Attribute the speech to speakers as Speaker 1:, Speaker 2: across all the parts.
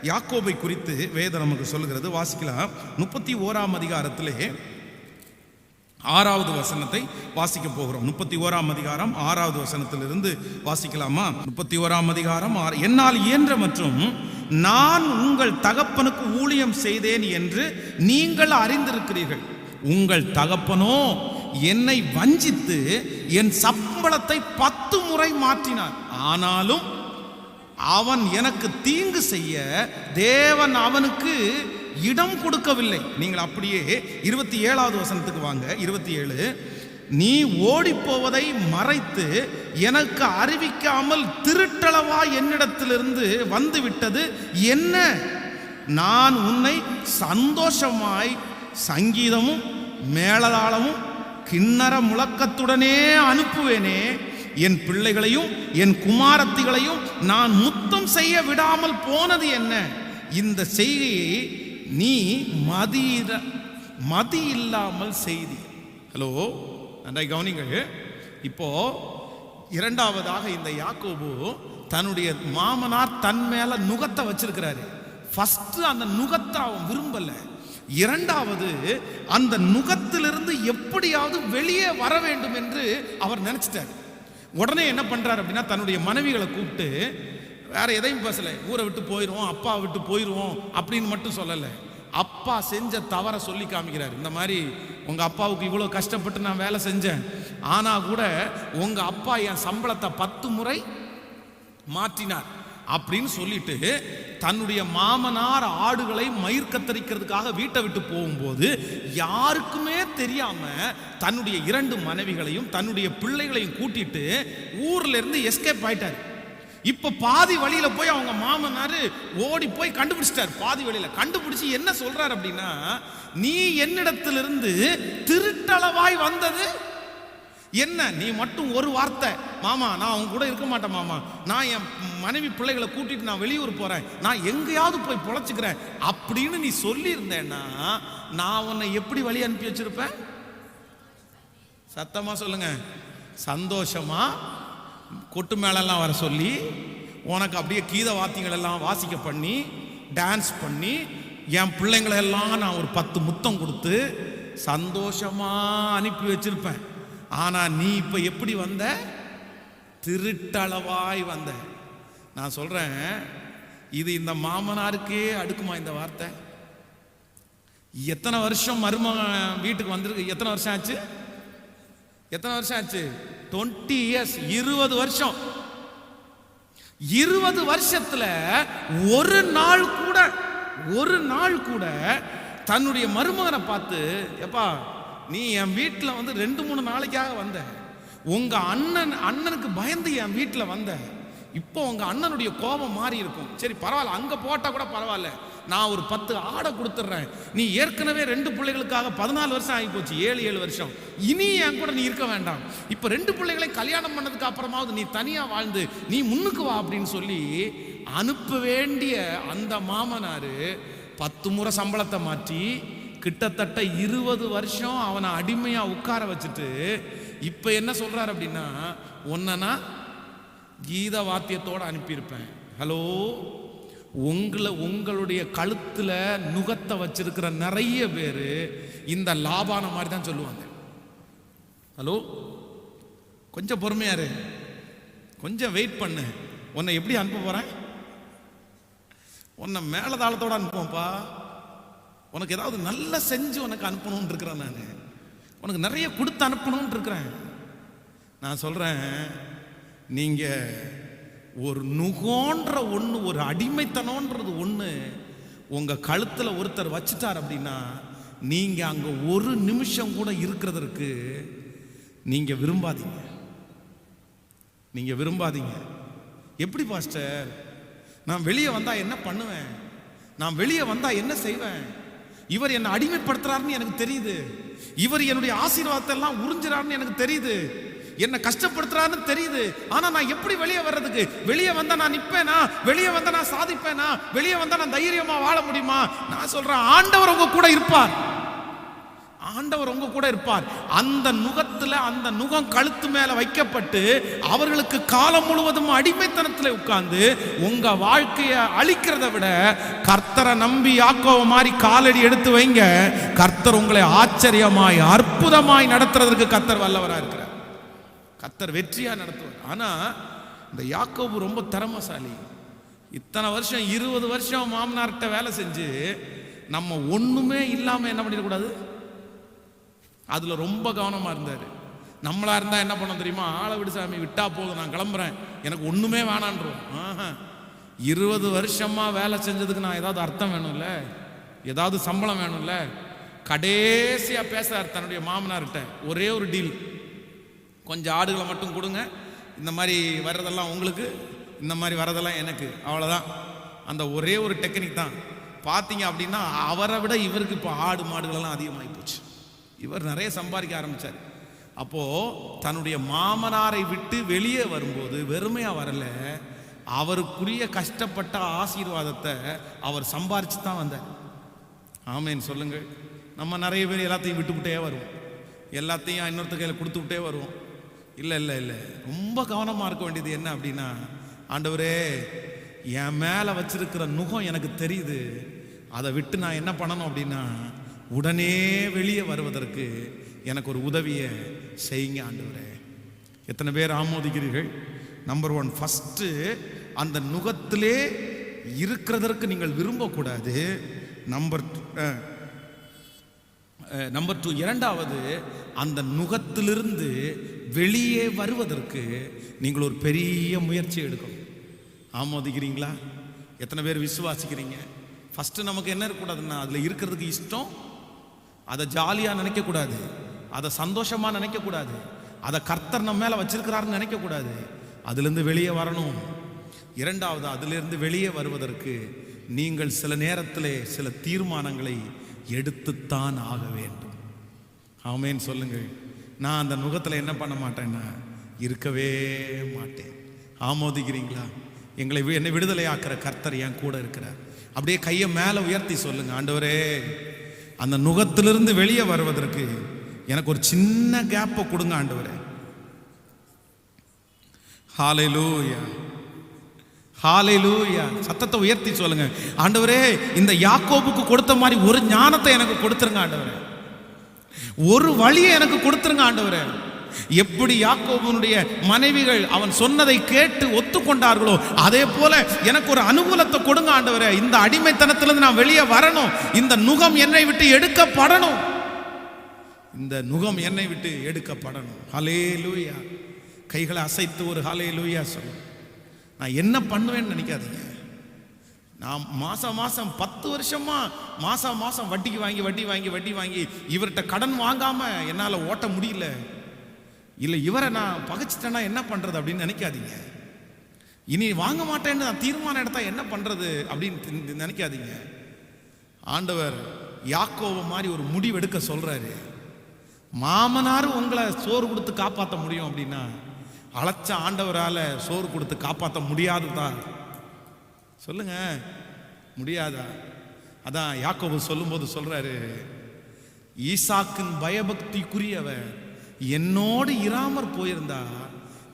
Speaker 1: யாக்கோபை குறித்து வேதம் நமக்கு சொல்லுகிறது. வாசிக்கலாம். 31ஆம் அதிகாரத்திலே 6வது வசனத்தை வாசிக்க போகிறோம். 31ஆம் அதிகாரம் 6வது வசனத்திலிருந்து வாசிக்கலாமா? 31ஆம் அதிகாரம் என்னால் இயன்ற மற்றும் நான் உங்கள் தகப்பனுக்கு ஊழியம் செய்தேன் என்று நீங்கள் அறிந்திருக்கிறீர்கள். உங்கள் தகப்பனோ என்னை வஞ்சித்து என் சம்பளத்தை 10 முறை மாற்றினார். ஆனாலும் அவன் எனக்கு தீங்கு செய்ய தேவன் அவனுக்கு இடம் கொடுக்கவில்லை. நீங்கள் அப்படியே 27வது வசனத்துக்கு வாங்க. 27, நீ ஓடிப்போவதை மறைத்து எனக்கு அறிவிக்காமல் திருட்டளவா என்னிடத்திலிருந்து வந்து விட்டது என்ன? நான் உன்னை சந்தோஷமாய் சங்கீதமும் மேளதாளமும் கிண்ணற முழக்கத்துடனே அனுப்புவேனே. என் பிள்ளைகளையும் என் குமாரத்திகளையும் நான் முத்தம் செய்ய விடாமல் போனது என்ன? இந்த செய்தியை நீ மதி இல்லாமல் செய்தி. ஹலோ, நன்றாய் கவனிங்கள். இப்போ இரண்டாவதாக இந்த யாக்கோபு தன்னுடைய மாமனார் தன் மேல நுகத்தை வச்சிருக்கிறாரு. ஃபர்ஸ்ட் அந்த நுகத்தை அவன் விரும்பல. இரண்டாவது, அந்த நுகத்திலிருந்து எப்படியாவது வெளியே வர வேண்டும் என்று அவர் நினைச்சிட்டார். உடனே என்ன பண்றாரு அப்படின்னா, தன்னுடைய மனைவிகளை கூப்பிட்டு வேற எதையும் பேசல. ஊரை விட்டு போயிடுவோம், அப்பா விட்டு போயிடுவோம் அப்படின்னு மட்டும் சொல்லலை. அப்பா செஞ்ச தவற சொல்லி காமிக்கிறார். இந்த மாதிரி உங்க அப்பாவுக்கு இவ்வளோ கஷ்டப்பட்டு நான் வேலை செஞ்சேன், ஆனா கூட உங்க அப்பா என் சம்பளத்தை 10 முறை மாற்றினார் அப்படின்னு சொல்லிட்டு தன்னுடைய மாமனார் ஆடுகளை மயிர் கத்தரிக்கிறதுக்காக வீட்டை விட்டு போகும்போது யாருக்குமே தெரியாம தன்னுடைய 2 மனைவிகளையும் தன்னுடைய பிள்ளைகளையும் கூட்டிட்டு ஊர்ல இருந்து எஸ்கேப் ஆயிட்டார். இப்ப பாதி வழியில போய் அவங்க மாமனார் ஓடி போய் கண்டுபிடிச்சிட்டார். பாதி வழியில கண்டுபிடிச்சு என்ன சொல்றாரு அப்படின்னா, நீ என்னிடத்திலிருந்து திருட்டளவாய் வந்தது என்ன? நீ மட்டும் ஒரு வார்த்தை, மாமா நான் அவங்க கூட இருக்க மாட்டேன் மாமா, நான் என் மனைவி பிள்ளைகளை கூட்டிட்டு நான் வெளியூர் போறேன், நான் எங்கேயாவது போய் பொழைச்சுக்கிறேன் அப்படின்னு நீ சொல்லி இருந்தேன்னா நான் உன்னை எப்படி வழி அனுப்பி வச்சிருப்பேன்? சத்தமா சொல்லுங்க. சந்தோஷமா கொட்டு மேளெல்லாம் வர சொல்லி உனக்கு அப்படியே கீத வாத்தியங்கள் எல்லாம் வாசிக்க பண்ணி டான்ஸ் பண்ணி என் பிள்ளைங்களை எல்லாம் நான் ஒரு 10 முத்தம் கொடுத்து சந்தோஷமா அனுப்பி வச்சிருப்பேன். ஆனா நீ இப்ப எப்படி வந்த? திருட்டளவாய் வந்த. நான் சொல்றேன், இது இந்த மாமனாருக்கே அடுக்குமா இந்த வார்த்தை? எத்தனை வருஷம் மருமகன் வீட்டுக்கு வந்திருக்கு? எத்தனை வருஷம் ஆச்சு? 20 years. 20 வருஷம். 20 வருஷத்துல ஒரு நாள் கூட தன்னுடைய மருமகனை பார்த்து, எப்பா நீ என் வீட்டில் வந்து 2-3 நாளைக்காக வந்த, உங்க அண்ணனுக்கு பயந்து என் வீட்டில் வந்த, இப்போ உங்க அண்ணனுடைய கோபம் மாறி இருக்கும், சரி பரவாயில்ல அங்க போட்டா கூட பரவாயில்ல, நான் ஒரு 10 ஆடை கொடுத்துட்றேன், நீ ஏற்கனவே 2 பிள்ளைகளுக்காக 14 வருஷம் ஆகி போச்சு, 7 வருஷம், இனி என் கூட நீ இருக்க வேண்டாம், இப்போ 2 பிள்ளைகளை கல்யாணம் பண்ணதுக்கு அப்புறமாவது நீ தனியா வாழ்ந்து நீ முன்னுக்கு வா அப்படின்னு சொல்லி அனுப்ப வேண்டிய அந்த மாமனாரு 10 முறை சம்பளத்தை மாற்றி கிட்டத்தட்ட 20 வருஷம் அவனை அடிமையா உட்கார வச்சுட்டு இப்ப என்ன சொல்றாரு அப்படின்னா, ஒன்னா கீத வாத்தியத்தோட அனுப்பியிருப்பேன். ஹலோ, உங்களுடைய கழுத்துல நுகத்தை வச்சிருக்கிற நிறைய பேரு இந்த லாபான மாதிரி தான் சொல்லுவாங்க. ஹலோ, கொஞ்சம் பொறுமையாரு, கொஞ்சம் வெயிட் பண்ணு, உன்னை எப்படி அனுப்ப போறேன்? உன்னை மேலதாளத்தோட அனுப்புவோம்ப்பா, உனக்கு ஏதாவது நல்லா செஞ்சு உனக்கு அனுப்பணும்னு இருக்கிறேன், நான் உனக்கு நிறைய கொடுத்து அனுப்பணும்னு இருக்கிறேன். நான் சொல்றேன், நீங்க ஒரு நுகோன்ற ஒன்று, ஒரு அடிமைத்தனம்ன்றது ஒன்று உங்க கழுத்துல ஒருத்தர் வச்சுட்டார் அப்படின்னா நீங்க அங்க ஒரு நிமிஷம் கூட இருக்கிறதற்கு நீங்க விரும்பாதீங்க. எப்படி பாஸ்டர், நான் வெளியே வந்தா என்ன பண்ணுவேன், நான் வெளியே வந்தா என்ன செய்வேன், இவர் என்னை அடிமைப்படுத்துறாருன்னு எனக்கு தெரியுது, இவர் என்னுடைய ஆசீர்வாதத்தை எல்லாம் உறிஞ்சுறாருன்னு எனக்கு தெரியுது, என்னை கஷ்டப்படுத்துறாருன்னு தெரியுது, ஆனா நான் எப்படி வெளியே வர்றதுக்கு? வெளியே வந்தா நான் நிப்பேனா? வெளியே வந்தா நான் சாதிப்பேனா? வெளியே வந்தா நான் தைரியமா வாழ முடியுமா? நான் சொல்றேன், ஆண்டவர் உங்க கூட இருப்பார். ஆண்டவர் உங்க கூட இருப்பார். அந்த நுகத்துல, அந்த நுகம் கழுத்து மேல வைக்கப்பட்டு அவர்களுக்கு காலம் முழுவதும் அடிமைத்தனத்தில் உட்கார்ந்து உங்க வாழ்க்கையை அழிக்கிறத விட கர்த்தரை நம்பி யாக்கோபு மாதிரி காலடி எடுத்து வைங்க. கர்த்தர் உங்களை ஆச்சரியமாய் அற்புதமாய் நடத்துறதுக்கு கர்த்தர் வல்லவரா இருக்கிறார். கர்த்தர் வெற்றியா நடத்துவார். ஆனா இந்த யாக்கோபு ரொம்ப திறமைசாலி. இத்தனை வருஷம் 20 வருஷம் மாமனார்கிட்ட வேலை செஞ்சு நம்ம ஒண்ணுமே இல்லாம என்ன பண்ணிடக்கூடாது, அதுல ரொம்ப கவனமா இருந்தாரு. நம்மளா இருந்தா என்ன பண்ண தெரியுமா, ஆளை விடு சாமி, விட்டா போதும், நான் கிளம்புறேன், எனக்கு ஒண்ணுமே வேணான்றோம். 20 வருஷமா வேலை செஞ்சதுக்கு நான் ஏதாவது அர்த்தம் வேணும்ல, ஏதாவது சம்பளம் வேணும்ல. கடைசியா பேசுறாரு தன்னுடைய மாமனார்கிட்ட, ஒரே ஒரு டீல், கொஞ்சம் ஆடுகளை மட்டும் கொடுங்க, இந்த மாதிரி வர்றதெல்லாம் உங்களுக்கு, இந்த மாதிரி வரதெல்லாம் எனக்கு, அவ்வளோதான். அந்த ஒரே ஒரு டெக்னிக் தான். பார்த்தீங்க அப்படின்னா அவரை விட இவருக்கு இப்போ ஆடு மாடுகளெல்லாம் அதிகமாகி போச்சு. இவர் நிறைய சம்பாதிக்க ஆரம்பித்தார். அப்போது தன்னுடைய மாமனாரை விட்டு வெளியே வரும்போது வெறுமையாக வரல, அவருக்குரிய கஷ்டப்பட்ட ஆசீர்வாதத்தை அவர் சம்பாரித்து தான் வந்தார். ஆமேன்னு சொல்லுங்கள். நம்ம நிறைய பேர் எல்லாத்தையும் விட்டுவிட்டே வருவோம், எல்லாத்தையும் இன்னொருத்த கையில் கொடுத்து விட்டே வருவோம். இல்லை இல்லை இல்லை, ரொம்ப கவனமாக இருக்க வேண்டியது என்ன அப்படின்னா, ஆண்டவரே என் மேலே வச்சிருக்கிற நுகம் எனக்கு தெரியுது, அதை விட்டு நான் என்ன பண்ணணும் அப்படின்னா உடனே வெளியே வருவதற்கு எனக்கு ஒரு உதவியை செய்யுங்க ஆண்டவரே. எத்தனை பேர் ஆமோதிக்கிறீர்கள்? நம்பர் 1, ஃபஸ்ட்டு அந்த நுகத்திலே இருக்கிறதற்கு நீங்கள் விரும்பக்கூடாது. நம்பர் 2, இரண்டாவது, அந்த நுகத்திலிருந்து வெளியே வருவதற்கு நீங்கள் ஒரு பெரிய முயற்சி எடுக்கணும். ஆமோதிக்கிறீங்களா? எத்தனை பேர் விசுவாசிக்கிறீங்க? ஃபஸ்ட்டு நமக்கு என்ன இருக்கக்கூடாதுன்னா, அதில் இருக்கிறதுக்கு இஷ்டம், அதை ஜாலியாக நினைக்கக்கூடாது, அதை சந்தோஷமாக நினைக்கக்கூடாது, அதை கர்த்தர் நம்ம மேலே வச்சிருக்கிறாருன்னு நினைக்கக்கூடாது. அதுலேருந்து வெளியே வரணும். இரண்டாவது, அதிலிருந்து வெளியே வருவதற்கு நீங்கள் சில நேரத்தில் சில தீர்மானங்களை எடுத்துத்தான் ஆக வேண்டும். ஆமேன்னு சொல்லுங்கள். நான் அந்த நுகத்தில் என்ன பண்ண மாட்டேன்னா இருக்கவே மாட்டேன். ஆமோதிக்கிறீங்களா? என்னை விடுதலை ஆக்கிற கர்த்தர் என் கூட இருக்கிறார். அப்படியே கையை மேலே உயர்த்தி சொல்லுங்க, ஆண்டவரே அந்த நுகத்திலிருந்து வெளியே வருவதற்கு எனக்கு ஒரு சின்ன கேப்பை கொடுங்க ஆண்டவரே. ஹல்லேலூயா, ஹல்லேலூயா. சத்தத்தை உயர்த்தி சொல்லுங்க, ஆண்டவரே இந்த யாக்கோபுக்கு கொடுத்த மாதிரி ஒரு ஞானத்தை எனக்கு கொடுத்துருங்க ஆண்டவரே, ஒரு வழியை எனக்கு கொடுத்துருங்க ஆண்டவரே. எப்படி யாக்கோபுனுடைய மனைவிகள் அவன் சொன்னதை கேட்டு ஒத்துக்கொண்டார்களோ அதே போல எனக்கு ஒரு அனுகூலத்தை கொடுங்க ஆண்டவரே. இந்த அடிமைத்தனத்திலிருந்து நான் வெளியே வரணும். இந்த நுகம் என்னை விட்டு எடுக்கப்படணும். இந்த நுகம் என்னை விட்டு எடுக்கப்படணும். ஹல்லேலூயா. கைகளை அசைத்து ஒரு ஹல்லேலூயா சொல்லு. நான் என்ன பண்ணுவேன்னு நினைக்காதீங்க. நான் மாசம் 10 வருஷமா மாசம் வட்டி வாங்கி இவர்கிட்ட கடன் வாங்காம என்னால் ஓட்ட முடியல, இல்லை இவரை நான் பகைச்சிட்டேன்னா என்ன பண்றது அப்படின்னு நினைக்காதீங்க. இனி வாங்க மாட்டேன்னு நான் தீர்மானம் எடுத்தா என்ன பண்றது அப்படின்னு நினைக்காதீங்க. ஆண்டவர் யாக்கோபு மாதிரி ஒரு முடிவு எடுக்க சொல்றாரு. மாமனாரும் உங்களை சோறு கொடுத்து காப்பாற்ற முடியும் அப்படின்னா அழைச்ச ஆண்டவரால சோறு கொடுத்து காப்பாற்ற முடியாதுதான். சொல்லுங்க, முடியாதா? அதான் யாக்கோபு சொல்லும்போது சொல்றாரு, ஈசாக்கின் பயபக்திக்குரியவர் என்னோடு இராமற் போயிருந்தா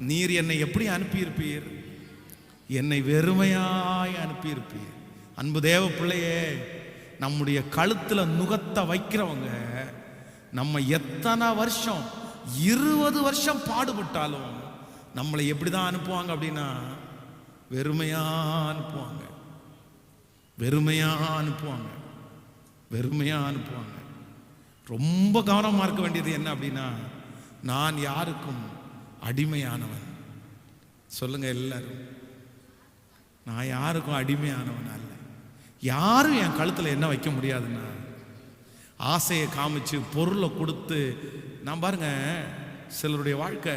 Speaker 1: நீர் என்னை எப்படி அனுப்பியிருப்பீர்? என்னை வெறுமையாய் அனுப்பியிருப்பீர். அன்பு தேவ பிள்ளையே, நம்முடைய கழுத்துல நுகத்தை வைக்கிறவங்க நம்ம எத்தனை வருஷம் 20 வருஷம் பாடுபட்டாலும் நம்மளை எப்படிதான் அனுப்புவாங்க அப்படின்னா வெறுமையா அனுப்புவாங்க, வெறுமையா அனுப்புவாங்க, வெறுமையா அனுப்புவாங்க. ரொம்ப கவனமா இருக்க வேண்டியது என்ன அப்படின்னா, நான் யாருக்கும் அடிமையானவன். சொல்லுங்க எல்லாரும், நான் யாருக்கும் அடிமையானவன் அல்ல. யாரும் என் கழுத்தில் என்ன வைக்க முடியாதுன்னா, ஆசையை காமிச்சு பொருளை கொடுத்து. நான் பாருங்க, சிலருடைய வாழ்க்கை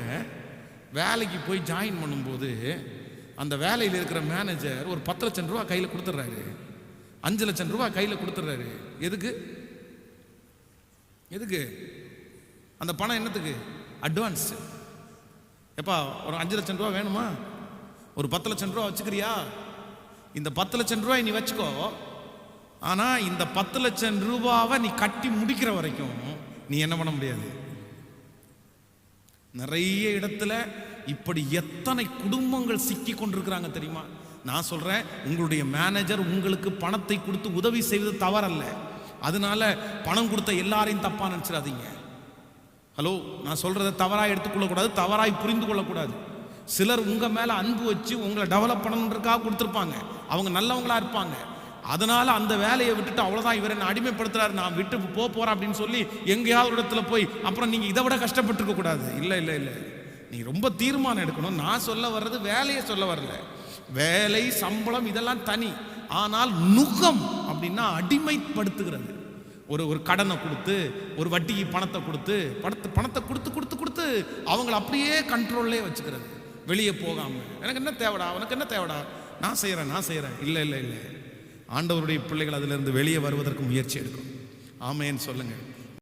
Speaker 1: வேலைக்கு போய் ஜாயின் பண்ணும்போது அந்த வேலையில் இருக்கிற மேனேஜர் ஒரு 10 லட்சம் ரூபா கையில் கொடுத்துட்றாரு, 5 லட்சம் ரூபா கையில் கொடுத்துட்றாரு. எதுக்கு? எதுக்கு அந்த பணம்? என்னத்துக்கு? அட்வான்ஸ். எப்பா ஒரு 5 லட்சம் ரூபா வேணுமா? ஒரு 10 லட்சம் ரூபா வச்சுக்கிறியா? இந்த 10 லட்சம் ரூபாய் நீ வச்சுக்கோ, ஆனால் இந்த 10 லட்சம் ரூபாவை நீ கட்டி முடிக்கிற வரைக்கும் நீ என்ன பண்ண முடியாது. நிறைய இடத்துல இப்படி எத்தனை குடும்பங்கள் சிக்கி கொண்டிருக்கிறாங்க தெரியுமா? நான் சொல்றேன், உங்களுடைய மேனேஜர் உங்களுக்கு பணத்தை கொடுத்து உதவி செய்வது தவறல்ல. அதனால பணம் கொடுத்த எல்லாரையும் தப்பா நினைச்சிடாதீங்க. ஹலோ, நான் சொல்றதை தவறாய் எடுத்துக்கொள்ளக்கூடாது, தவறாய் புரிந்து கொள்ளக்கூடாது. சிலர் உங்க மேல அன்பு வச்சு உங்களை டெவலப் பண்ணணுன்றதுக்காக கொடுத்துருப்பாங்க. அவங்க நல்லவங்களா இருப்பாங்க. அதனால அந்த வேலையை விட்டுட்டு அவ்வளவுதான், இவரை என்ன அடிமைப்படுத்துறாரு, நான் விட்டு போறேன் அப்படின்னு சொல்லி எங்கேயாவது ஒரு இடத்துல போய் அப்புறம் நீங்க இதை விட கஷ்டப்பட்டு இருக்க கூடாது. இல்ல இல்ல இல்ல, நீ ரொம்ப தீர்மானம் எடுக்கணும். நான் சொல்ல வர்றது வேலையை சொல்ல வரல. வேலை, சம்பளம் இதெல்லாம் தனி. ஆனால் நுகம் அப்படின்னா அடிமைப்படுத்துகிறது. ஒரு கடனை கொடுத்து, ஒரு வட்டிக்கு பணத்தை கொடுத்து பணத்தை கொடுத்து கொடுத்து கொடுத்து அவங்களை அப்படியே கண்ட்ரோல்லே வச்சுக்கிறது. வெளியே போகாம, எனக்கு என்ன தேவைடா, உனக்கு என்ன தேவைடா, நான் செய்யறேன். இல்லை இல்லை இல்லை, ஆண்டவருடைய பிள்ளைகள் அதிலிருந்து வெளியே வருவதற்கு முயற்சி எடுக்கும். ஆமேன்னு சொல்லுங்க.